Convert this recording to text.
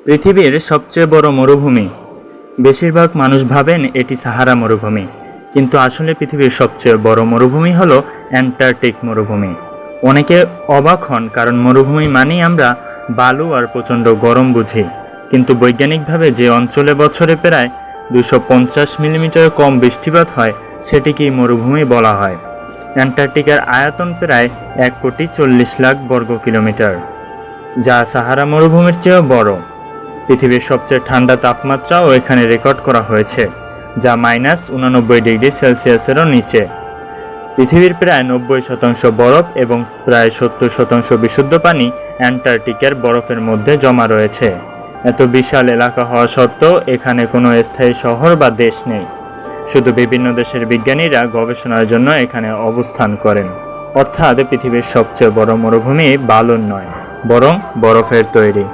পৃথিবীর সবচেয়ে বড় মরুভূমি। বেশিরভাগ মানুষ ভাবেন এটি সাহারা মরুভূমি, কিন্তু আসলে পৃথিবীর সবচেয়ে বড় মরুভূমি হলো অ্যান্টার্কটিক মরুভূমি। অনেকে অবাক হন, কারণ মরুভূমি মানেই আমরা বালু আর প্রচণ্ড গরম বুঝি, কিন্তু বৈজ্ঞানিকভাবে যে অঞ্চলে বছরে প্রায় 250 মিলিমিটার কম বৃষ্টিপাত হয় সেটিকেই মরুভূমি বলা হয়। অ্যান্টার্কটিকার আয়তন প্রায় 1,40,00,000 বর্গ কিলোমিটার, যা সাহারা মরুভূমির চেয়েও বড়। পৃথিবীর সবচেয়ে ঠান্ডা তাপমাত্রাও এখানে রেকর্ড করা হয়েছে, যা -89°C-এরও নিচে। পৃথিবীর প্রায় 90% বরফ এবং প্রায় 70% বিশুদ্ধ পানি অ্যান্টার্কটিকার বরফের মধ্যে জমা রয়েছে। এত বিশাল এলাকা হওয়া সত্ত্বেও এখানে কোনো স্থায়ী শহর বা দেশ নেই। শুধু বিভিন্ন দেশের বিজ্ঞানীরা গবেষণার জন্য এখানে অবস্থান করেন। অর্থাৎ পৃথিবীর সবচেয়ে বড় মরুভূমি বালুর নয়, বরং বরফের তৈরি।